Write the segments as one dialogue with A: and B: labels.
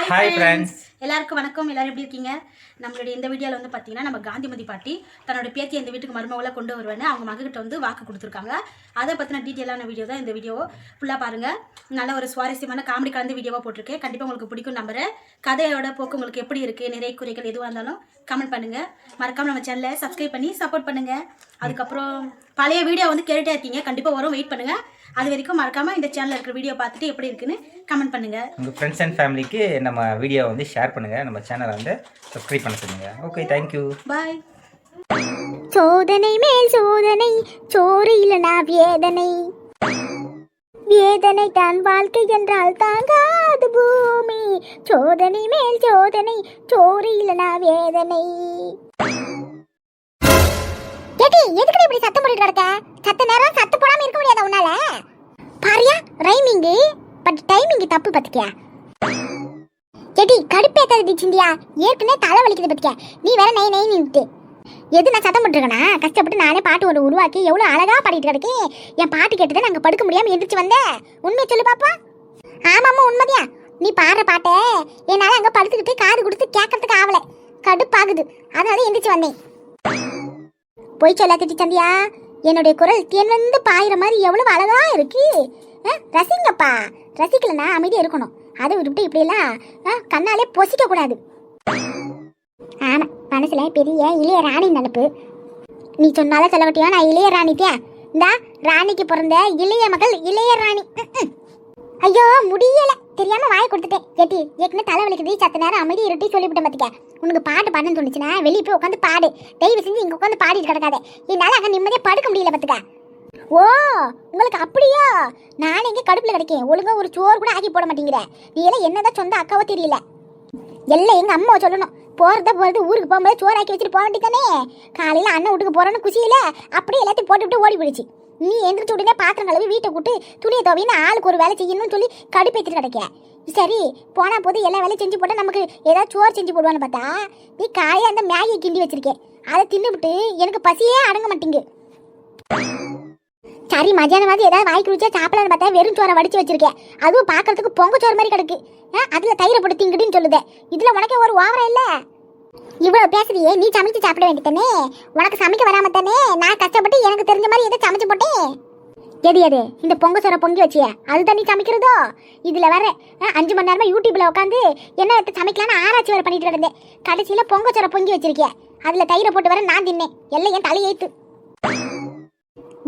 A: Hi friends,
B: எல்லாருக்கும் வணக்கம். எல்லாரும் எப்படி இருக்கீங்க? நம்மளுடைய இந்த வீடியோவில் வந்து பார்த்தீங்கன்னா நம்ம காந்திமதி பாட்டி தன்னோட பேத்தி இந்த வீட்டுக்கு மருமகளை கொண்டு வருவேன்னு அவங்க மகக்கிட்ட வந்து வாக்கு கொடுத்துருக்காங்க. அதை பற்றின டீட்டெயிலான வீடியோ தான் இந்த வீடியோ. ஃபுல்லாக பாருங்கள். நல்ல ஒரு சுவாரஸ்யமான காமெடி கலந்து வீடியோவாக போட்டிருக்கேன். கண்டிப்பாக உங்களுக்கு பிடிக்கும் நம்புறேன். கதையோட போக்கு உங்களுக்கு எப்படி இருக்குது, நிறைய குறைகள் எதுவாக இருந்தாலும் கமெண்ட் பண்ணுங்கள். மறக்காமல் நம்ம சேனலை சப்ஸ்கிரைப் பண்ணி சப்போர்ட் பண்ணுங்கள். அதுக்கப்புறம் பழைய வீடியோ வந்து கேட்டுட்டே இருக்கீங்க, கண்டிப்பாக வரும், வெயிட் பண்ணுங்கள். அது வரைக்கும் மறக்காமல் இந்த சேனலில் இருக்கிற வீடியோ பார்த்துட்டு எப்படி இருக்குன்னு கமெண்ட் பண்ணுங்கள்.
A: உங்கள் ஃப்ரெண்ட்ஸ் அண்ட் ஃபேமிலிக்கு நம்ம வீடியோ வந்து ஷேர் பண்ணுங்கள், நம்ம சேனலை வந்து சப்ஸ்கிரைப் பண்ண சொல்லுங்கள். ஓகே, தேங்க்யூ,
B: பாய்.
C: சோதனை மேல் சோதனை, சோறு இல்லனா வேதனை, வேதனை தான் வாழ்க்கை என்றால் தாங்காது பூமி. சோதனை மேல் சோதனை, சோறு இல்லனா வேதனை. எதுக்கு இப்படி சத்தம் போட்டு கிடக்க? சத்த நேரம் சத்து போடாம இருக்க முடியாதா உன்னால? பாரியா ரைமிங், பட் டைமிங் தப்பு பத்திக்கியா? எடி கடுப்பேத்தாது சிந்தியா, ஏற்கனவே தலை வலிக்குது பத்திக்கியா, நீ வேற நை நை நின்னுட்டு. எது நான் சத்தம் போட்டுருக்கேனா? கஷ்டப்பட்டு நானே பாட்டு ஒரு உருவாக்கி எவ்வளவு அழகா பாடிட்டு கிடக்கேன். என் பாட்டு கேட்டுதான் நாங்க படுக்க முடியாம எந்திரிச்சு வந்தேன். உண்மையை சொல்லு பாப்பா. ஆமாம்மா உண்மையா, நீ பாடுற பாட்டை என்னால அங்க படுத்துக்கிட்டு காது கொடுத்து கேட்கறதுக்கு ஆவல, கடுப்பாகுது. அதனால எந்திரிச்சு வந்தேன். போய் சொல்ல திட்டி சந்தியா, என்னுடைய குரல் தேன் வந்து பாயிற மாதிரி எவ்வளவு அழகா இருக்கு. ரசிங்கப்பா, ரசிக்கலன்னா அமைதியா இருக்கணும். அதை விட்டுவிட்டு இப்படியெல்லாம் கண்ணாலே பொசிக்க கூடாது. ஆமா, மனசுல பெரிய இளைய ராணி நினப்பு. நீ சொன்னாலும் சொல்ல மாட்டியா, நான் இளைய ராணித்தியா? இந்த ராணிக்கு பிறந்த இளைய மகள் இளைய ராணி. ஐயோ முடியல, தெரியாம வாய் கொடுத்துட்டேன். ஏட்டி ஏற்கனவே தலை வலிக்குது, சத்த நேரம் அமைதி இருட்டி சொல்லிவிட்டேன் பாத்துக்க. உனக்கு பாட்டு பாடணும்னு தோணுச்சுன்னா வெளியே போய் உட்காந்து பாடு, தயவு செஞ்சு இங்க உட்காந்து பாடிட்டு கிடக்காத. என்னால அங்க நிம்மதியா படுக்க முடியல பாத்துக்க. ஓ உங்களுக்கு அப்படியா? நானே இங்க கடுப்புல கிடைக்கேன், ஒழுங்கா ஒரு சோறு கூட ஆக்கி போட மாட்டேங்கிற. நீ எல்லாம் என்னதான் சொந்த அக்காவோ தெரியல. எல்லாம் எங்க அம்மா சொல்லணும். போறது ஊருக்கு போகும்போது சோறு ஆக்கி வச்சுட்டு போக வேண்டியதானே. காலையில அண்ணன் வீட்டுக்கு போறோன்னு குசியில அப்படியே எல்லாத்தையும் போட்டு ஓடி போயிடுச்சு. நீ எந்திரிச்சு உடனே பாத்திரம் கழுவி வீட்டை கூட்டு துணியை துவைன்னு ஆளுக்கு ஒரு வேலை செய்யணும்னு சொல்லி கடுப்பேற்றிட்டு கிடைக்க. சரி போனா போது எல்லா வேலையும் செஞ்சு போட்டா நமக்கு ஏதாவது சோறு செஞ்சு போடுவான்னு பார்த்தா நீ காய அந்த மேகியை கிண்டி வச்சிருக்கேன். அதை தின்னுபிட்டு எனக்கு பசியே அடங்க மாட்டேங்கு. சரி மத்தியானமாவது ஏதாவது வாய்க்கு ருச்சியா சாப்பிடலான்னு பார்த்தா வெறும் சோறை வடிச்சு வச்சிருக்கேன். அதுவும் பாக்கிறதுக்கு பொங்க சோறு மாதிரி கிடக்கு. அதுல தயிரை போட்டு திங்குன்னு சொல்லுது. இதுல உனக்கே ஒரு ஓவரம் இல்ல? இவ்வளவு பேசுறியே, நீ சமைச்சு சாப்பிட வேண்டியதானே? உனக்கு சமைக்க வராம தானே நான் கஷ்டப்பட்டு எனக்கு தெரிஞ்ச மாதிரி எதை சமைச்சு போட்டேன். எது இந்த பொங்க சோறை பொங்கி வச்சிய அதுதான் நீ சமைக்கிறதோ? இதுல வேற 5 மணி நேரமா யூடியூப்ல உட்காந்து என்ன சமைக்கலான்னு ஆராய்ச்சி வேற பண்ணிட்டு கிடந்தேன். கடைசியில பொங்க சோறை பொங்கி வச்சிருக்கிய, அதுல தயிரை போட்டு வர நான் தின்னேன். எல்லாம் என் தலையேத்து.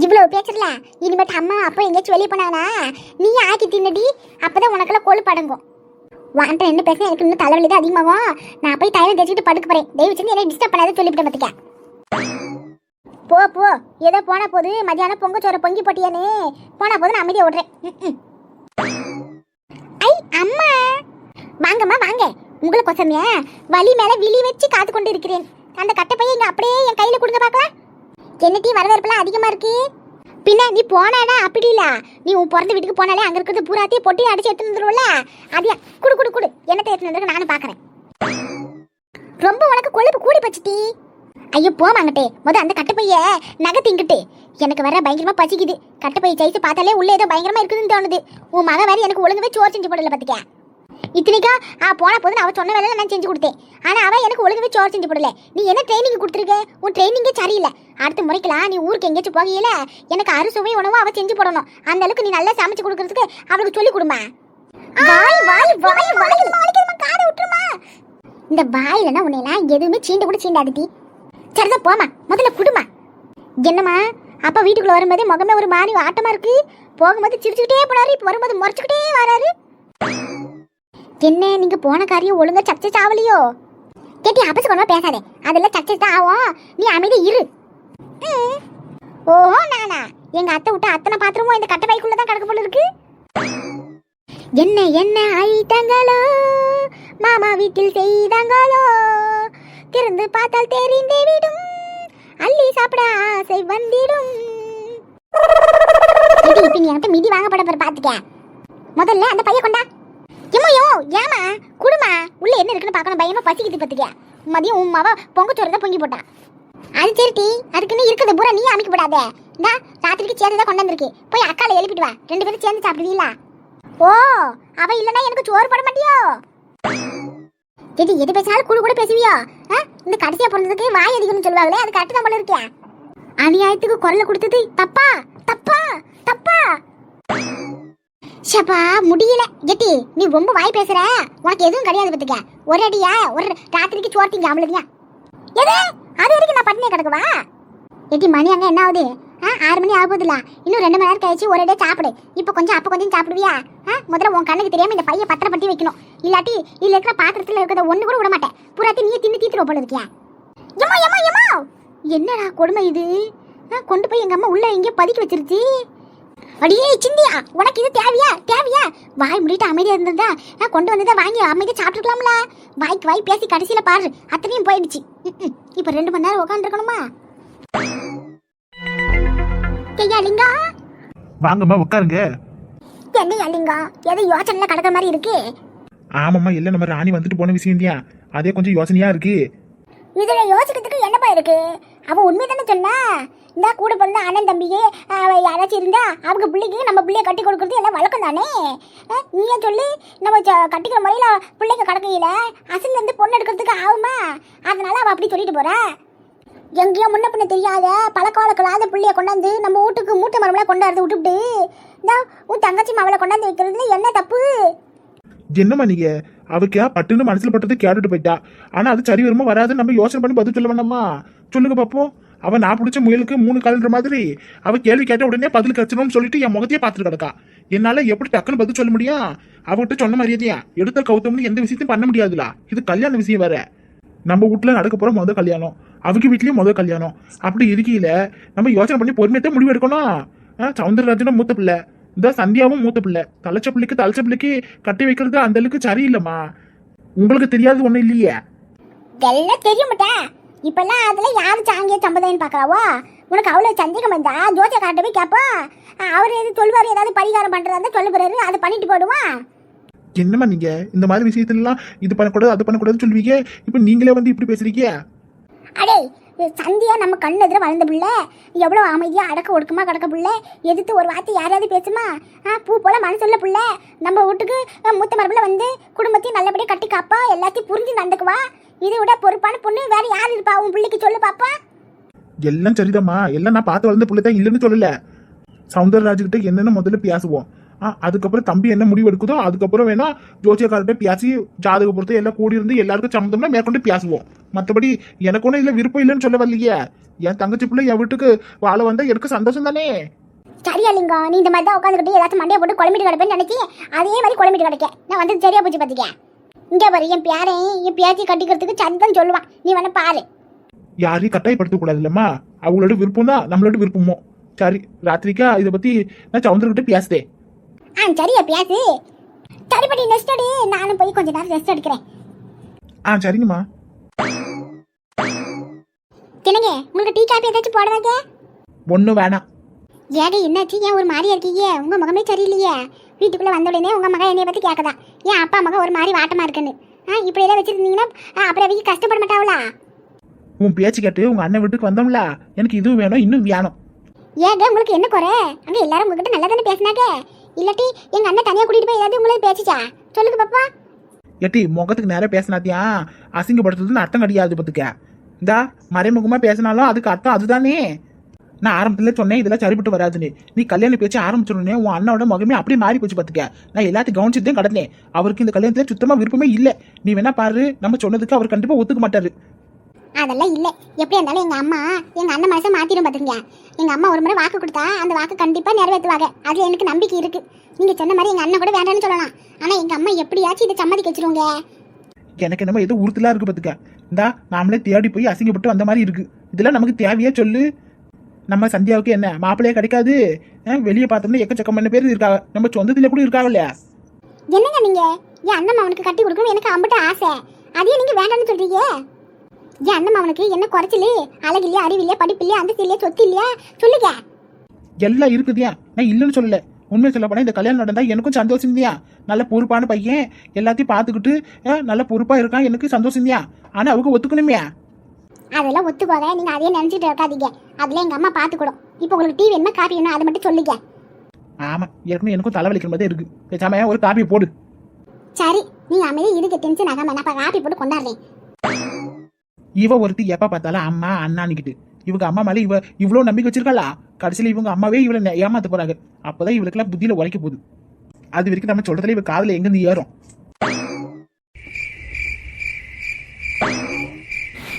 C: இவ்வளவு பேசுறல, இனிமேட்டு அம்மா அப்பா எங்கேயாச்சும் வெளியே போனானா நீ ஆக்கி தின்னடி, அப்பதான் உனக்கெல்லாம் கொழுப்பு அடங்கும். வாண்ட என்ன பேச எனக்கு இன்னும் தலைவலி தான் அதிகமாகும். நான் போய் தைலம் தேய்ச்சிட்டு படுக்க போறேன். தயவு செஞ்சு என்ன டிஸ்டர்ப் பண்ணாத சொல்லிவிட்டேன் பார்த்துக்க. போ போ, ஏதோ போனா போது மதியானம் பொங்க சோறை பொங்கி போட்டியானே, போனா போது நான் அமைதியா விடுறேன். ஐ அம்மா வாங்கம்மா வாங்க. உங்களை கொசமியா வலி மேல விழி வச்சு காத்து கொண்டு இருக்கிறேன். அந்த கட்டைப்பையை இங்க அப்படியே என் கையில கொடுங்க பார்க்கலாம். என்னட்டி வரவேற்பெல்லாம் அதிகமா இருக்கு. பின்ன நீ போனானா அப்படி இல்ல, நீ உன் பிறந்த வீட்டுக்கு போனாலே அங்க இருக்கிறது பூராத்தையும் பொட்டி அடிச்சு எடுத்து வந்துருவல. அதையா குடு குடு குடு, என்னத்தை எடுத்து வந்துருக்கு நானும் பாக்குறேன். ரொம்ப உனக்கு கொழுப்பு கூடி பச்சிட்டி. ஐயோ போமாங்கட்டே, அந்த கட்டைப்பைய நகத்திங்கிட்டு எனக்கு வர பயங்கரமா பசிக்குது. கட்டைப்பையை சைஸ் பார்த்தாலே உள்ள ஏதோ பயங்கரமா இருக்குதுன்னு தோணுது. உன் மக வேற எனக்கு ஒழுங்கவே சோறு செஞ்சு போடல பாத்துக்க. இத்தனைக்கா போன போது அவ சொன்ன வேலை நான் செஞ்சு கொடுத்தேன். ஆனா அவ எனக்கு ஒழுங்கவே சோறு செஞ்சு போடல. நீ என்ன ட்ரைனிங் கொடுத்துருக்க? உன் ட்ரைனிங்கே சரியில்லை. அடுத்த முறைக்கலாம் நீ ஊருக்கு எங்கேயாச்சும் போகையில எனக்கு அறுசுவை உணவும் அவ செஞ்சு போடணும். அந்த அளவுக்கு நீ நல்லா சமைச்சு கொடுக்கறதுக்கு அவளுக்கு சொல்லி கொடுமா. இந்த வாயிலன்னா உன்னையெல்லாம் எதுவுமே சீண்ட கூட சீண்டாதுட்டி. சரிதான் போமா, முதல்ல குடுமா. என்னம்மா அப்பா வீட்டுக்குள்ள வரும்போதே முகமே ஒரு மாதிரி ஆட்டமா இருக்கு. போகும்போது சிரிச்சுக்கிட்டே போனாரு, இப்ப வரும்போது முறைச்சுக்கிட்டே வராரு. என்ன நீங்க போன காரியம் ஒழுங்கா சக்சஸ் ஆகலையோ? கேட்டி அபசகமா பேசாதே, அதெல்லாம் சக்சஸ் தான் ஆகும். நீ அமைதி இரு. ஓஹோ நானா எங்க அத்தை விட்டு அத்தனை பாத்திரமும் இந்த கட்டை பைக்குள்ளதான் கிடக்க போல இருக்கு. என்ன என்ன ஐட்டங்களோ மாமா வீட்டில் செய்தாங்களோ, திறந்து பார்த்தால் தெரிந்தே விடும், அள்ளி சாப்பிட ஆசை வந்திடும். இப்ப நீ என்கிட்ட மிதி வாங்கப்பட போற பாத்துக்க. முதல்ல அந்த பைய கொண்டா. எம்மையோ ஏமா குடுமா, உள்ள என்ன இருக்குன்னு பார்க்கணும். பயமா பசிக்குது பத்துக்க. மதியம் உன் மாவா பொங்க சோறு தான் பொங்கி போட்டான். அது சரிட்டி, அதுக்குன்னு இருக்குது பூரா நீ அமைக்க போடாத. இந்த ராத்திரிக்கு சேர்ந்து தான் கொண்டு வந்திருக்கு. போய் அக்கால எழுப்பிட்டு வா, 2 பேரும் சேர்ந்து சாப்பிடுவீங்களா? ஓ அவ இல்லைன்னா எனக்கு சோறு போட மாட்டியோ? ஏடி எது பேசினாலும் கூட கூட பேசுவியோ? இந்த கடைசியா பிறந்ததுக்கு வாய் அதிகம்னு சொல்லுவாங்களே, அது கரெக்ட் தான் போல இருக்கே. அநியாயத்துக்கு குரலை கொடுத்தது தப்பா தப்பா தப்பா? ஷப்பா முடியல. ஏடி நீ ரொம்ப வாய் பேசுற, உனக்கு எதுவும் கிடையாது பத்துக்க. ஒரு அடியா ஒரு ராத்திரிக்கு சோர்த்திங்க அவ்வளவுதான். எது அது வரைக்கும் நான் பட்டினியை கிடக்குவா? ஏடி மணி அங்க என்ன ஆகுது? 6 மணி ஆகுதுல, இன்னும் 2 மணி நேரம் கழிச்சு ஒரு அடியா சாப்பிடு. இப்போ கொஞ்சம் அப்போ கொஞ்சம் சாப்பிடுவியா? முதல்ல உன் கண்ணுக்கு தெரியாம இந்த பைய பத்திரப்பட்டி வைக்கணும். இல்லாட்டி இதுல இருக்கிற பாத்திரத்துல இருக்கிறத ஒண்ணு கூட விட மாட்டேன். புறாத்தி நீ தின்னு தீத்துருவ போல இருக்கியா? எம்மா எம்மா எம்மா, என்னடா கொடுமை இது? கொண்டு போய் எங்க அம்மா உள்ள எங்கேயோ பதுக்கி வச்சிருச்சு. அடியே சிந்தியா, உனக்கு இது தேவையா? தேவையா? வாய் முடிட்டு அமைதியா இருந்ததா கொண்டு வந்ததை வாங்கி அமைதியா சாப்பிட்டுக்கலாம்ல. வாய்க்கு வாய் பேசி கடைசியில பாரு அத்தனையும் போயிடுச்சு. இப்ப 2 மணி நேரம் உட்காந்துருக்கணுமா? ஐயா லிங்கா,
D: வாங்கம்மா உட்காருங்க.
C: என்ன லிங்கா, ஏதோ யோசனைல கிடக்கிற மாதிரி இருக்கு.
D: ஆமாம்மா, இல்லை நம்ம ராணி வந்துட்டு போன விஷயம் இல்லையா, அதே கொஞ்சம் யோசனையா இருக்கு.
C: இதுல யோசிக்கிறதுக்கு என்னப்பா இருக்கு? அவ உண்மை தானே சொன்னா. இந்த கூட பிறந்த அண்ணன் தம்பியே யாராச்சும் இருந்தா அவங்க பிள்ளைக்கு நம்ம பிள்ளைய கட்டி கொடுக்கறது எல்லாம் வழக்கம் தானே. நீயே சொல்லி நம்ம கட்டிக்கிற முறையில பிள்ளைங்க கடக்கையில அசல்ல இருந்து பொண்ணு எடுக்கிறதுக்கு ஆகுமா? அதனால அவ அப்படி சொல்லிட்டு போறா. எங்கேயோ முன்ன பின்ன தெரியாத பழக்க வழக்கலாத பிள்ளைய கொண்டாந்து நம்ம வீட்டுக்கு மூட்டை மரமெல்லாம் கொண்டாடுறது விட்டுவிட்டு இந்த உன் தங்கச்சி மாவளை கொண்டாந்து வைக்கிறதுல என்ன தப்பு?
D: என்னம்மா நீங்க, அவக்கு பட்டுன்னு மனசுல பட்டது கேட்டுட்டு போயிட்டா. ஆனா அது சரி வருமா வராது நம்ம யோசனை பண்ணி பதில் சொல்ல வேண்டாமா? சொல்லுங்க பாப்போம். அவன் நான் பிடிச்ச முயலுக்கு 3 கால்ன்ற மாதிரி அவ கேள்வி கேட்ட உடனே பதில் கச்சணும்னு சொல்லிட்டு என் முகத்தையே பார்த்துட்டு கிடக்கா. என்னால எப்படி டக்குன்னு பதில் சொல்ல முடியும்? அவகிட்ட சொன்ன மாதிரியா எடுத்த கௌத்தம்னு எந்த விஷயத்தையும் பண்ண முடியாதுல. இது கல்யாண விஷயம் வேற. நம்ம வீட்டுல நடக்க போற முதல் கல்யாணம், அவங்க வீட்லயும் முதல் கல்யாணம். அப்படி இருக்கையில நம்ம யோசனை பண்ணி பொறுமையத்தை முடிவு எடுக்கணும். சவுந்தரராஜனும் மூத்த பிள்ளை, இந்த சந்தியாவும் மூத்த பிள்ளை. தலைச்ச பிள்ளைக்கு கட்டி வைக்கிறது அந்த அளவுக்கு சரியில்லைம்மா. உங்களுக்கு தெரியாது ஒண்ணு இல்லையே?
C: எல்லாம் தெரிய மாட்டேன். இப்பெல்லாம் அதுல யாரு சாங்கிய சம்பதாயம் பாக்குறாவோ? உனக்கு அவ்வளவு சந்தேகம் வந்தா ஜோதிய காட்ட போய் கேப்பா. அவர் எது சொல்வாரு, ஏதாவது பரிகாரம் பண்றதா சொல்ல போறாரு, அதை பண்ணிட்டு போடுவான்.
D: என்னம்மா நீங்க இந்த மாதிரி விஷயத்துல எல்லாம் இது பண்ணக்கூடாது அது பண்ணக்கூடாதுன்னு சொல்லுவீங்க, இப்ப நீங்களே வந்து இப்படி பேசுறீங்க?
C: அடே சந்தியா நம்ம கண்ணு எதிர வளர்ந்த பிள்ளை, எவ்வளவு அமைதியா அடக்க ஒடுக்கமா கிடக்க பிள்ளை. எதிர்த்து ஒரு வார்த்தை யாரையாவது பேசுமா? பூ போல மனசுள்ள பிள்ளை. நம்ம வீட்டுக்கு மூத்த மரபுல வந்து குடும்பத்தையும் நல்லபடியா கட்டி காப்பா, எல்லாத்தையும் புரிஞ்சு நடந்துக்குவா. இதை விட பொறுப்பான பொண்ணு வேற யாரு இருப்பா உன் பிள்ளைக்கு? சொல்லு பாப்பா.
D: எல்லாம் சரிதாம்மா, எல்லாம் நான் பார்த்து வளர்ந்த பிள்ளை தான், இல்லைன்னு சொல்லல. சவுந்தரராஜ்கிட்ட என்னன்னு முதல்ல பேசுவோம். அதுக்கப்புறம் தம்பி என்ன முடிவு எடுக்குதோ அதுக்கப்புறம் வேணா ஜோசியக்கார்ட்ட பேசி ஜாதக பொறுத்து எல்லாம் கூடி இருந்து எல்லாருக்கும் சம்மந்தம்னா மேற்கொண்டு பேசுவோம். மற்றபடி எனக்கு ஒன்றும் இல்லை விருப்பம் இல்லைன்னு சொல்ல வரலையே. என் தங்கச்சி பிள்ளை என் வீட்டுக்கு வாழ வந்தா எனக்கு சந்தோஷம் தானே.
C: சரியா லிங்கம், நீ இந்த மாதிரி தான் உட்காந்துக்கிட்டு ஏதாச்சும் மண்டையை போட்டு குழம்பிட்டு கிடப்பேன்னு நினைச்சி அதே மாதிரி குழம்பிட்டு கிடக்க. நான் வந்து சரியா போச்சு பார்த்துக்க. இங்க பாரு, என் பேரன் என் பேத்தி கட்டிக்கிறதுக்கு சந்தம் சொல்லுவான், நீ வேணா பாரு.
D: யாரையும் கட்டாயப்படுத்த கூடாது இல்லம்மா. அவங்களோட விருப்பம் தான் நம்மளோட விருப்பமோ. சரி, ராத்திரிக்கா இதை பத்தி நான் சவுந்தர்கிட்ட பேசுதே.
C: சரியா பேசு. சரிப்படி நெக்ஸ்ட் அடி, நானும் போய் கொஞ்ச நேரம் ரெஸ்ட் எடுக்கிறேன்.
D: சரிங்கம்மா.
C: என்னங்க உங்களுக்கு டீ காபி ஏதாச்சும் போடுவாங்க?
D: ஒன்றும் வேணாம்.
C: ஏடி என்னாச்சு? ஏன் ஒரு மாதிரி இருக்கீங்க? உங்க முகமே சரியில்லையே. வீட்டுக்குள்ள வந்த உடனே உங்க மகன் என்னைய பத்தி கேட்கதா, ஏன் அப்பா மகன் ஒரு மாதிரி வாட்டமா இருக்குன்னு. இப்படி எல்லாம் வச்சிருந்தீங்கன்னா அப்புறம் அவங்க கஷ்டப்பட மாட்டாங்களா?
D: உன் பேச்சு கேட்டு உங்க அண்ணன் வீட்டுக்கு வந்தோம்ல, எனக்கு இதுவும் வேணும் இன்னும் வேணும்.
C: ஏங்க உங்களுக்கு என்ன குறை? அங்க எல்லாரும் உங்ககிட்ட நல்லா தானே பேசினாங்க. இல்லாட்டி எங்க அண்ணன் தனியா கூட்டிட்டு போய் ஏதாவது உங்களுக்கு பேசிச்சா? சொல்லுங்க பாப்பா.
D: ஏட்டி முகத்துக்கு நேரம் பேசினாத்தியா அசிங்கப்படுத்துறதுன்னு அர்த்தம் கிடையாது பத்துக்க. இந்த மறைமுகமா பேசினாலும் அதுக்கு அர்த்தம் அதுதானே. நான் ஆரம்பத்துல சொன்னேன் இதெல்லாம் சரிப்பட்டு வராதுன்னு. நீ கல்யாணம் பேச்சு ஆரம்பிச்சோடனே உன் அண்ணோட முகமே அப்படியே மாறி போச்சு பத்துக்க. நான் எல்லாத்தையும் கவனிச்சுட்டு தான் கடனேன். அவருக்கு இந்த கல்யாணத்துல சுத்தமா விருப்பமே இல்லை. நீ வேணா பாரு, நம்ம சொன்னதுக்கு அவர் கண்டிப்பா ஒத்துக்க மாட்டாரு.
C: அதெல்லாம் இல்லை. எப்படி இருந்தாலும் எங்க அம்மா எங்க அண்ணன் மனசை மாத்திரும் பாத்துங்க. எங்க அம்மா ஒரு முறை வாக்கு கொடுத்தா அந்த வாக்கு கண்டிப்பா நிறைவேற்றுவாங்க. அதுல எனக்கு நம்பிக்கை இருக்கு. நீங்க சொன்ன மாதிரி எங்க அண்ணன் கூட வேண்டாம்னு சொல்லலாம். ஆனா எங்க அம்மா எப்படியாச்சும் இதை சம்மதிக்க வச்சிருவாங்க.
D: எனக்கு என்னமோ ஏதோ உறுத்தலா இருக்கு பத்துக்க. இந்தா நாமளே தேடி போய் அசிங்கப்பட்டு வந்த மாதிரி இருக்கு. இதெல்லாம் நமக்கு தேவையா சொல்லு? நம்ம சந்தியாவுக்கு என்ன மாப்பிள்ளையே கிடைக்காது? வெளியே பார்த்தோம்னா எக்கச்சக்கமான பேர் இருக்காங்க, நம்ம சொந்தத்துல கூட இருக்காங்க இல்லையா?
C: என்னங்க நீங்க? என் அண்ணன் அவனுக்கு கட்டி கொடுக்கணும் எனக்கு அம்பிட்ட ஆசை. அதையே நீங்க வேண்டாம்னு சொல்றீங்க. என் அண்ணன் அவனுக்கு என்ன குறைச்சலு? அழகு இல்லையா, அறிவு இல்லையா, படிப்பு இல்லையா, அந்தஸ்து இல்லையா, சொத்து இல்லையா? சொல்லுங்க.
D: எல்லாம் இருக்குதியா, நான் இல்லைன்னு சொல்லல. உண்மையை சொல்ல போனா இந்த கல்யாணம் நடந்தா எனக்கும் சந்தோஷம் இல்லையா? நல்ல பொறுப்பான பையன், எல்லாத்தையும் பார்த்துக்கிட்டு நல்ல பொறுப்பா இருக்கான், எனக்கு சந்தோஷம் இல்லையா? ஆனா அவங்க ஒத்துக்கணுமே.
C: அதெல்லாம் ஒத்துக்கோங்க. நீங்க அதையே நினைச்சிட்டு இருக்காதீங்க. அதுல எங்க அம்மா பாத்துக்கிடும். இப்போ உங்களுக்கு டீ வேணுமா காபி வேணுமா அதை மட்டும் சொல்லுங்க.
D: ஆமா, ஏற்கனவே எனக்கும் தலைவலிக்கிற மாதிரி இருக்கு. பேசாம ஒரு காபியை போடு.
C: சரி, நீ அமைதி இதுக்கு டென்ஷன் ஆகாம நான் காப்பி போட்டு கொண்டாடுறேன்.
D: இவ ஒருத்தி எப்ப பார்த்தாலும் அம்மா அண்ணான்னுக்கிட்டு இவங்க அம்மா மேல இவ இவ்வளவு நம்பிக்கை வச்சிருக்காளா? கடைசியில இவங்க அம்மாவே இவளை ஏமாத்த போறாங்க. அப்பதான் இவளுக்கெல்லாம் புத்தியில உரைக்க போகுது. அது வரைக்கும் நம்ம சொல்றதுல இவ காதுல எங்கிருந்து ஏறும்?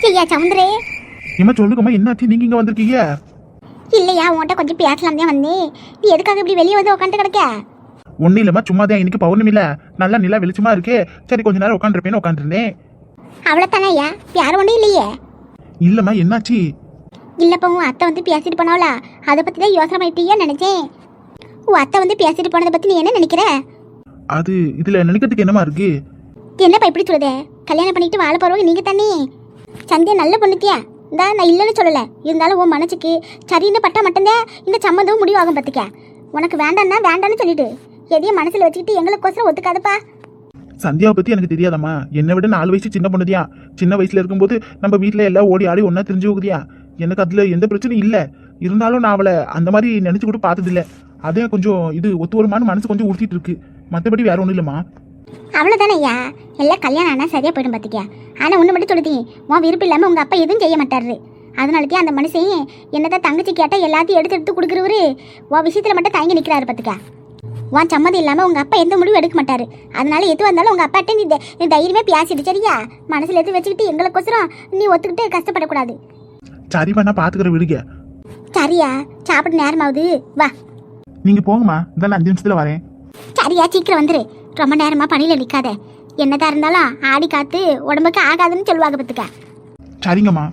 C: ஐயா சவுந்தரே.
D: ஏமா சொல்லுங்கம்மா, என்னாச்சு நீங்க இங்க வந்திருக்கீங்க?
C: இல்லையா உன்கிட்ட கொஞ்சம் பேசலாம் தான் வந்தேன். நீ எதுக்காக இப்படி வெளியே வந்து உட்காந்து கிடக்க?
D: ஒன்னும் இல்லம்மா, சும்மா தான். இன்னைக்கு பௌர்ணமி இல்ல, நல்லா நிலா வெளிச்சமா இருக்கு. சரி கொஞ்ச நேரம் உட்காந்துருப்பேன்னு உட்காந்துருந்தேன்.
C: அவ்வளோத்தானே ஐயா, யாரும் ஒன்றும் இல்லையே?
D: இல்லம்மா, என்னாச்சு?
C: இல்லப்பா உன் அத்தை வந்து பேசிட்டு போனாவளா, அதை பற்றி தான் யோசனை பண்ணிட்டியா நினைச்சேன். உன் அத்தை வந்து பேசிட்டு போனதை பற்றி நீ என்ன நினைக்கிற?
D: அது இதுல நினைக்கிறதுக்கு என்னமா இருக்கு?
C: என்னப்பா இப்படி சொல்லுதே? கல்யாணம் பண்ணிட்டு வாழ போறவங்க நீங்க தானே. சந்தியா நல்ல பொண்ணுத்தியா, இந்த நான் இல்லைன்னு சொல்லலை. இருந்தாலும் உன் மனசுக்கு சரின்னு பட்டா மட்டும்தான் இந்த சம்மந்தமும் முடிவாகும். பார்த்துக்க, உனக்கு வேண்டான்னா வேண்டான்னு சொல்லிட்டு எதையும் மனசில் வச்சுக்கிட்டு எங்களுக்கோசரம் ஒத்துக்காதப்பா.
D: சந்தியாவை பத்தி எனக்கு தெரியாதம்மா. என்னை விட 4 வயசு சின்ன பொண்ணுதியா. சின்ன வயசுல இருக்கும்போது நம்ம வீட்டுல எல்லாம் ஓடி ஆடி ஒன்னா தெரிஞ்சு போகுதியா. எனக்கு அதுல எந்த பிரச்சனையும் இல்லை. இருந்தாலும் நான் அவளை அந்த மாதிரி நினைச்சு கூட பார்த்தது இல்லை. அதே கொஞ்சம் இது ஒத்து வருமானு மனசு கொஞ்சம் உறுத்திட்டு இருக்கு. மற்றபடி வேற ஒன்றும் இல்லைம்மா.
C: அவ்வளோதானே ஐயா, எல்லாம் கல்யாணம் ஆனால் சரியாக போயிடும். பார்த்துக்கியா, ஆனால் ஒன்று மட்டும் சொல்லுதீங்க, உன் விருப்பம் இல்லாமல் உங்கள் அப்பா எதுவும் செய்ய மாட்டாரு. அதனாலதான் அந்த மனுஷன் என்னதான் தங்கச்சி கேட்டால் எல்லாத்தையும் எடுத்து கொடுக்குறவரு உன் விஷயத்தில் மட்டும் தயங்கி நிற்கிறாரு. பார்த்துக்கா, உன் சம்மதம் இல்லாமல் உங்கள் அப்பா எந்த முடிவும் எடுக்க மாட்டாரு. அதனால எது வந்தாலும் உங்கள் அப்பாட்ட நீ தைரியமே பேசிட்டு சரியா? மனசில் எது வச்சுக்கிட்டு எங்களுக்கோசரம் நீ ஒத்துக்கிட்டு கஷ்டப்படக்கூடாது.
D: சரிம்மா, நான் பாத்துக்கிற விடுங்க.
C: சரியா, சாப்பிட நேரமாவது, வா.
D: நீங்க போங்கம்மா, இந்த 5 நிமிஷத்துல வரேன்.
C: சரியா, சீக்கிரம் வந்துரு. ரொம்ப நேரமா பணியில நிற்காத. என்னதான் இருந்தாலும் ஆடி காத்து உடம்புக்கு ஆகாதுன்னு சொல்லுவாங்க. பார்த்துக்க.
D: சரிங்கம்மா.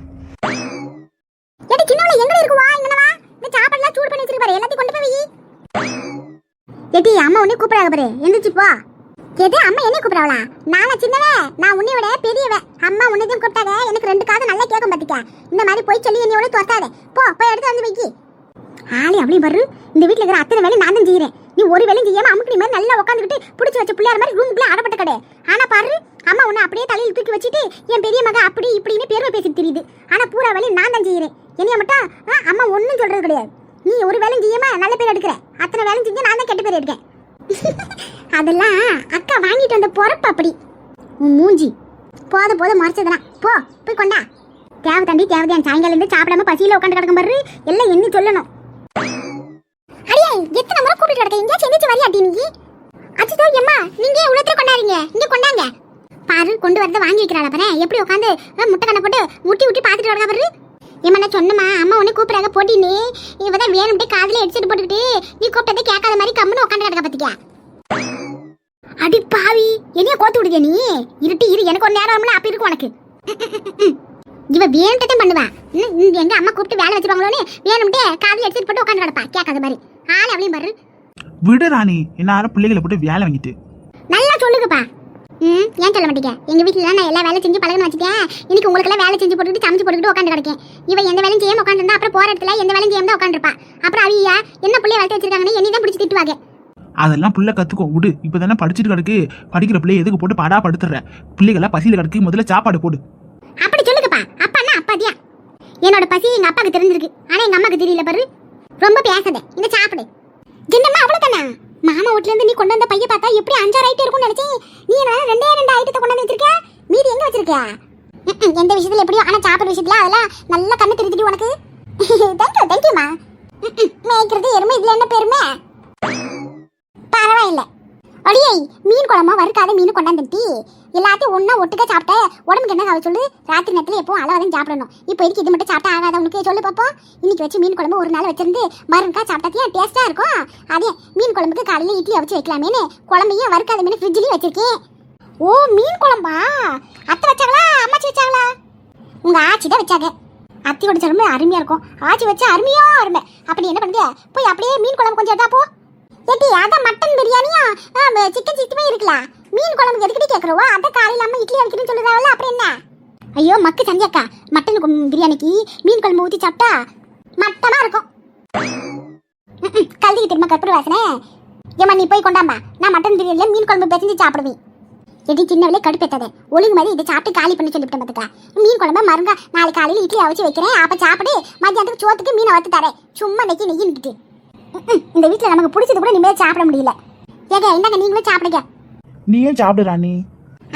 C: எங்க இருக்குவா? இங்கனவா, இந்த சாப்பாடுலாம் சூடு பண்ணி வச்சிருப்பாரு, எல்லாத்தையும் கொண்டு போய் வை. ஏடி அம்மா உன்னை கூப்பிடாத பாரு, எந்திரிச்சு போ. எது அம்மா என்ன கூப்பிடாவளா? நானா சின்னவே? நான் உன்னை விட பெரியவே. அம்மா உன்னையும் கூப்பிட்டாங்க, எனக்கு 2 காது நல்லா கேட்கும். பார்த்துக்க, இந்த மாதிரி போய் சொல்லி என்னையோட தோத்தாதே. போய் எடுத்து வந்து வைக்கி. ஆளி அப்படி பாரு, இந்த வீட்டுல இருக்கிற அத்தனை வேலையும் நான் தான் செய்யறேன். நீ ஒரு வேலையும் செய்யாம அமுக்கு மாதிரி நல்லா உட்காந்துக்கிட்டு பிடிச்சி வச்ச பிள்ளையார் மாதிரி ரூமுக்குள்ள அடப்பட்ட கடை. ஆனா பாரு, அம்மா உன்னை அப்படியே தலையில் தூக்கி வச்சுட்டு என் பெரிய மக அப்படி இப்படின்னு பெருமை பேசிட்டு தெரியுது. ஆனா பூரா வேலையும் நான் தான் செய்யறேன். என்னைய மட்டும் அம்மா ஒன்னும் சொல்றது கிடையாது. நீ ஒரு வேலையும் செய்யாம நல்ல பேர் எடுக்கிற, அத்தனை வேலையும் செஞ்சு நான் தான் கெட்ட பேர் எடுக்கேன். அதெல்லாம் அக்கா வாங்கிட்டு வந்த பொறப்பு. அப்படி உன் மூஞ்சி போத மறைச்சதெல்லாம் போய் கொண்டா. தேவை தாண்டி தேவைதான். சாயங்காலம் இருந்து சாப்பிடாம பசியில உட்காந்து கிடக்கும் பாரு, எல்லாம் எண்ணி சொல்லணும். அடியே, எத்தனை முறை கூட்டிட்டு கிடக்க, எங்கேயா செஞ்சிச்சு வரியா? நீ அச்சோ எம்மா, நீங்க உலகத்துல கொண்டாடுறீங்க, இங்க கொண்டாங்க. பாரு, கொண்டு வரத வாங்கி வைக்கிறாள். பாரு எப்படி உட்காந்து முட்டை கண்ணை போட்டு முட்டி பார்த்துட்டு வரதா பாரு. ஏமா நான் சொன்னமா, அம்மா உன்னை கூப்பிடாத போட்டின்னு இவதான் வேணும்ட்டே காதுல எடுத்துட்டு போட்டுக்கிட்டு நீ கூப்பிட்டதை கேட்காத மாதிரி கம்முன்னு உட்காந்து கிடக்க. பார்த்துக்க, அடி பாவி, என்னைய கோத்து விடுங்க நீ. இருட்டி இரு, எனக்கு ஒரு நேரம் அப்படி இருக்கும் உனக்கு. இவ வேணும்ட்டே பண்ணுவா. எங்க அம்மா கூப்பிட்டு வேலை வச்சிருவாங்களோன்னு வேணும்ட்டே காதுல எடுத்துட்டு போட்டு உட்காந்து கிடப்பா, கேட்காத மாதிரி. ஆளு அப்படியும் பாரு.
D: விடு ராணி, என்ன பிள்ளைகளை போட்டு வேலை வாங்கிட்டு.
C: நல்லா சொல்லுங்கப்பா. ஏன் சொல்ல மாட்டீங்க? எங்க வீட்டுல நான் எல்லா வேலை செஞ்சு பழகணும் வச்சுட்டேன். இன்னைக்கு உங்களுக்கு எல்லாம் வேலை செஞ்சு போட்டுக்கிட்டு சமைச்சு போட்டுக்கிட்டு உட்காந்து கிடக்கேன். இவ எந்த வேலையும் செய்யாம உட்காந்துருந்தா அப்புறம் போற இடத்துல எந்த வேலையும் செய்யாம உட்காந்துருப்பா. அப்புறம் அவியா என்ன பிள்ளைய வளர்த்து வச்சிருக்காங்கன்னு என்னை தான் பிடிச்சி திட்டுவாங்க.
D: அதெல்லாம் புள்ள கத்துக்கும், விடு. இப்பதானே படிச்சுட்டு கிடக்கு, படிக்கிற பிள்ளைய எதுக்கு போட்டு பாடா படுத்துற? பிள்ளைகளா பசியில கிடக்கு, முதல்ல சாப்பாடு போடு.
C: அப்படி சொல்லுங்கப்பா. அப்பான்னா அப்பாதியா. என்னோட பசி எங்க அப்பாவுக்கு தெரிஞ்சிருக்கு, ஆனா எங்க அம்மாக்கு தெரியல பாரு. ரொம்ப பேசாத, இந்த சாப்பிடு. என்னம்மா அவ்வளவுதானா? மாமா வீட்ல இருந்து நீ கொண்டு வந்த பைய பார்த்தா எப்படி 5-6 ஐட்டம் இருக்கும்னு நினைச்சேன். நீ என்ன 2 ஐட்டத்தை கொண்டு வந்து வச்சிருக்க? மீதி எங்க வச்சிருக்க? எந்த விஷயத்துல எப்படியோ, ஆனா சாப்பிடுற விஷயத்துல அதெல்லாம் நல்ல கண்ணு தெரிஞ்சுட்டு உனக்கு. தேங்க்யூமா. மேய்க்கிறது எருமை, இதுல என்ன பெருமை? பரவாயில்ல. அடியே, மீன் குழம்பா வறுக்காத மீன் கொண்டாந்துட்டி எல்லாத்தையும் ஒன்னா ஒட்டுக்க சாப்பிட்ட உடம்புக்கு என்ன ஆக சொல்லு? ராத்திரி நேரத்துல எப்பவும் அளவாதான் சாப்பிடணும். இப்போ இதுக்கு இது மட்டும் சாப்பிட்டா ஆகாத உனக்கு? சொல்லு பாப்போம். இன்னைக்கு வச்சு மீன் குழம்பு ஒரு நாள் வச்சிருந்து மறுக்கா சாப்பிட்டாத்தியா டேஸ்டா இருக்கும். அதே மீன் குழம்புக்கு காலையில இட்லி அவிச்சு வைக்கலாமேன்னு குழம்பையும் வறுக்காத மீன் ஃப்ரிட்ஜ்லயும் வச்சிருக்கேன். ஓ, மீன் குழம்பா அத்தை வச்சாங்களா அம்மாச்சி வச்சாங்களா? உங்க ஆச்சி தான் வச்சாங்க. அத்தி வச்ச ரொம்ப அருமையா இருக்கும், ஆச்சி வச்சா அருமையா அருமை. அப்படி என்ன பண்ணுங்க, போய் அப்படியே மீன் குழம்பு கொஞ்சம் எடுத்தா போ. ஏட்டி, அதான் மட்டன் பிரியாணியும் சிக்கன் 60 இருக்கலாம். மீன் குழம்பு எதுக்கிட்டே கேட்குறவோ? அதை காலையில் அம்மா இட்லி வைக்கணும்னு சொல்லுறாங்கல்ல, அப்புறம் என்ன? ஐயோ மக்கு சந்தியாக்கா, மட்டன் பிரியாணிக்கு மீன் குழம்பு ஊற்றி சாப்பிட்டா மட்டமாக இருக்கும். கல்விக்கு திரும்ப கற்பூர வாசனை. ஏமா நீ போய் கொண்டாமா, நான் மட்டன் பிரியாணியில் மீன் குழம்பு பேசிஞ்சு சாப்பிடுவேன். எடி சின்னவளே கடுப்பேத்தாத, ஒழுங்கு மாதிரி இதை சாப்பிட்டு காலி பண்ணி சொல்லிவிட்டேன். பார்த்துக்கா, மீன் குழம்பு மருங்க நாளைக்கு காலையில் இட்லி அவிச்சு வைக்கிறேன். அப்போ சாப்பிடு, மத்தியானத்துக்கு சோத்துக்கு மீனை வறுத்து தரேன். சும்மா நெக்கி நிற்கிட்டு இந்த வீட்டில் நமக்கு பிடிச்சது கூட நிம்மதியாக சாப்பிட முடியல. ஏங்க இந்தாங்க, நீங்களும் சாப்பிடுங்க.
D: நீயும் சாப்பிடு ராணி.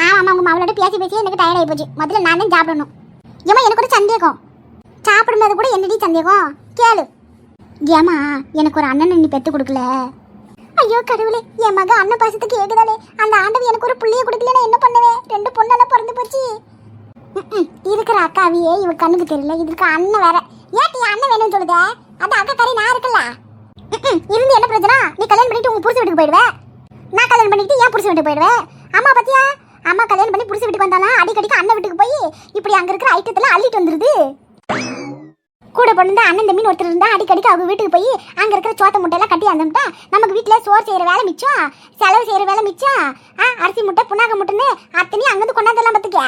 C: ஆமாம் உங்கள் மாவளோட பேசி பேசி எனக்கு டயர்ட் ஆகி போச்சு. முதல்ல நான் தான் சாப்பிடணும். ஏமா எனக்கு ஒரு சந்தேகம். சாப்பிடும்போது கூட என்னடி சந்தேகம் கேளு. ஏமா எனக்கு ஒரு அண்ணன் நீ பெற்று கொடுக்கல. ஐயோ கடவுளே, என் மக அண்ணன் பாசத்துக்கு ஏகுதாலே. அந்த ஆண்டவி எனக்கு ஒரு புள்ளைய கொடுக்கலன்னா என்ன பண்ணுவேன்? 2 பொண்ணெல்லாம் பிறந்து போச்சு. இருக்கிற அக்காவியே இவ கண்ணுக்கு தெரியல, இதுக்கு அண்ணன் வேற. ஏட்டி அண்ணன் வேணும்னு சொல்லுத? அந்த அக்கா கறி நான் இருக்கல. இருந்து என்ன பிரச்சனை? நீ கல்யாணம் பண்ணிட்டு உங்க புருஷ வீட்டுக்கு போயிடுவேன். நான் கல்யாணம் பண்ணிட்டு ஏன் புருஷ வீட்டுக்கு போயிடுவேன்? அம்மா பத்தியா, அம்மா கல்யாணம் பண்ணி புருஷ வீட்டுக்கு வந்தாலும் அடிக்கடிக்கு அண்ணன் வீட்டுக்கு போய் இப்படி அங்க இருக்கிற ஐட்டத்தெல்லாம் அள்ளிட்டு வந்துருது. கூட பொண்ணு அண்ணன் தம்பின்னு ஒருத்தர் இருந்தா அடிக்கடிக்கு அவங்க வீட்டுக்கு போய் அங்க இருக்கிற சோத்த முட்டையெல்லாம் கட்டி அந்தம்ட்டா நமக்கு வீட்டுல சோறு செய்யற வேலை மிச்சம், செலவு செய்யற வேலை மிச்சம். அரிசி முட்டை புண்ணாக்க முட்டைன்னு அத்தனையும் அங்கிருந்து கொண்டாந்தெல்லாம் பார்த்துக்க.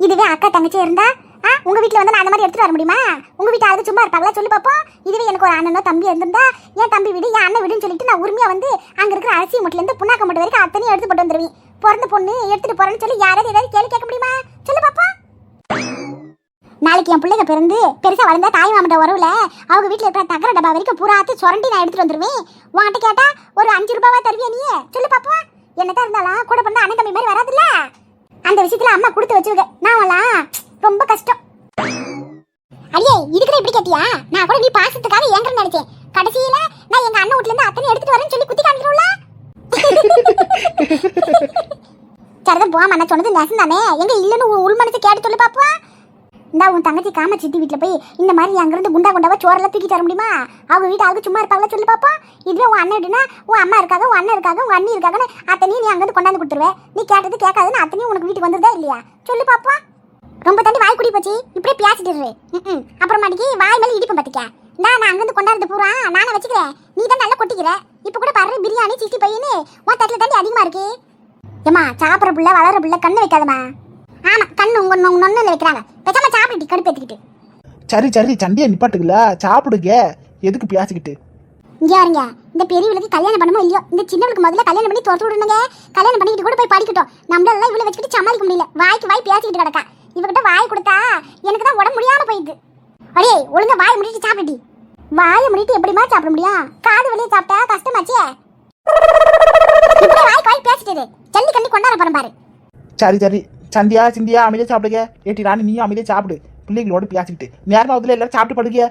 C: இதுவே அக்கா தங்கச்சி இருந்தா உங்க வீட்டுல வந்து நான் அந்த மாதிரி எடுத்துட்டு வர முடியுமா? உங்க வீட்டு ஆளுக்கு சும்மா இருப்பாங்களா சொல்லி பார்ப்போம். இதுவே எனக்கு ஒரு அண்ணனோ தம்பி இருந்திருந்தா என் தம்பி வீடு என் அண்ணன் வீடுன்னு சொல்லிட்டு நான் உரிமையா வந்து அங்க இருக்கிற அரிசி முட்டையில இருந்து புண்ணாக்க முட்டை வரைக்கும் அத்தனையும் எடுத்து போட்டு வந்துருவேன். பிறந்த பொண்ணு எடுத்துட்டு போறேன்னு சொல்லி யாராவது ஏதாவது கேள்வி கேட்க முடியுமா சொல்லி பார்ப்போம். நாளைக்கு என் பிள்ளைங்க பிறந்து பெருசா வளர்ந்தா தாய் மாமன்ற உறவுல அவங்க வீட்டுல இருக்கிற தகர டப்பா வரைக்கும் பூராத்து சுரண்டி நான் எடுத்துட்டு வந்துருவேன். உன்கிட்ட கேட்டா ஒரு 5 ரூபாவா தருவியா நீ சொல்லி பார்ப்போம். என்னதான் இருந்தாலும் கூட பிறந்த அண்ணன் தம்பி மாதிரி வராதுல்ல. அந்த விஷயத்துல அம்மா கொடுத்து வச்சுருக்க நான்லாம் ரொம்ப கஷ்டம். அடியே இதுக்குற இப்படி கேட்டியா? நான் கூட நீ பாசத்துக்காக ஏங்கன்னு நினைச்சேன். கடைசியில நான் எங்க அண்ணன் வீட்ல இருந்து அத்தனை எடுத்துட்டு வரேன்னு சொல்லி குத்தி காமிக்கிறோம்ல. சரிதான் போமா, நான் சொன்னது நெசம் தானே. எங்க இல்லன்னு உள் மனசு கேட்டு சொல்லி பாப்பா. இந்த உன் தங்கச்சி காமச்சிட்டி வீட்டுல போய் இந்த மாதிரி அங்கிருந்து குண்டா குண்டாவா சோறெல்லாம் தூக்கி தர முடியுமா? அவங்க வீட்டு ஆளுக்கு சும்மா இருப்பாங்களா சொல்லி பாப்பா. இதுவே உன் அண்ணன் வீடுனா உன் அம்மா இருக்காங்க, உன் அண்ணன் இருக்காங்க, உங்க அண்ணி இருக்காங்கன்னு அத்தனையும் நீ அங்கிருந்து கொண்டாந்து கொடுத்துருவேன். நீ கேட்டது கேட்காதுன்னு அத்தனையும் உனக்கு வீட்டுக்கு வந்துருதா இல்லையா சொல்லி பாப்பா. ரொம்ப தண்டி வாய் குடி போச்சு, இப்படியே பேசிட்டு அப்புறமாட்டிக்கு வாய் மேலே இடிப்பேன் பார்த்துக்க. நான் அங்கிருந்து கொண்டாந்து பூரா நானே வச்சுக்கிறேன். நீ தான் நல்லா கொட்டிக்கிற. இப்போ கூட பாரு பிரியாணி 65 உன் தட்டில் தண்டி அதிகமா இருக்கு. ஏமா சாப்பிட்ற பிள்ளை வளர பிள்ளை கண்ணு வைக்காதமா. ஆமா கண்ணு உங்க நொன்னு வைக்கிறாங்க. பேசாம சாப்பிட்டு கடுப்பு ஏற்றிக்கிட்டு.
D: சரி சரி சண்டையை நிப்பாட்டுக்கல, சாப்பிடுங்க. எதுக்கு பேசிக்கிட்டு?
C: இங்க யாருங்க இந்த பெரியவளுக்கு கல்யாணம் பண்ணுமோ இல்லையோ, இந்த சின்னவளுக்கு முதல்ல கல்யாணம் பண்ணி துரத்து விடணுங்க. கல்யாணம் பண்ணிக்கிட்டு கூட போய் படிக்கட்டும். நம்மளால இவ்வளவு வச்சுக்கிட்டு சமாளிக்க முடியல. வாய்க்கு வாய் பேசிக்கிட்டு கிடக்கா. இவகிட்ட வாய் கொடுத்தா எனக்கு தான் உடம்பு முடியாம போயிடுது. அடே ஒழுங்கா வாய் முடிட்டு சாப்பிடுடி. வாயை முடிட்டு எப்படிமா சாப்பிட முடியும்? காது வழியை சாப்பிட்டா கஷ்டமாச்சே. இப்படி வாய்க்கு வாய் பேசிட்டு ஜல்லி கண்ணி கொண்டாட போறேன் பாரு.
D: சரி சரி சந்தியா சிந்தியா அமைதியா சாப்பிடுங்க. ஏட்டி ராணி நீயும் அமைதியா சாப்பிடு. பிள்ளைகளோட பேசிக்கிட்டு நேரமா எல்லாரும் சாப்பிட்டு படுங்க.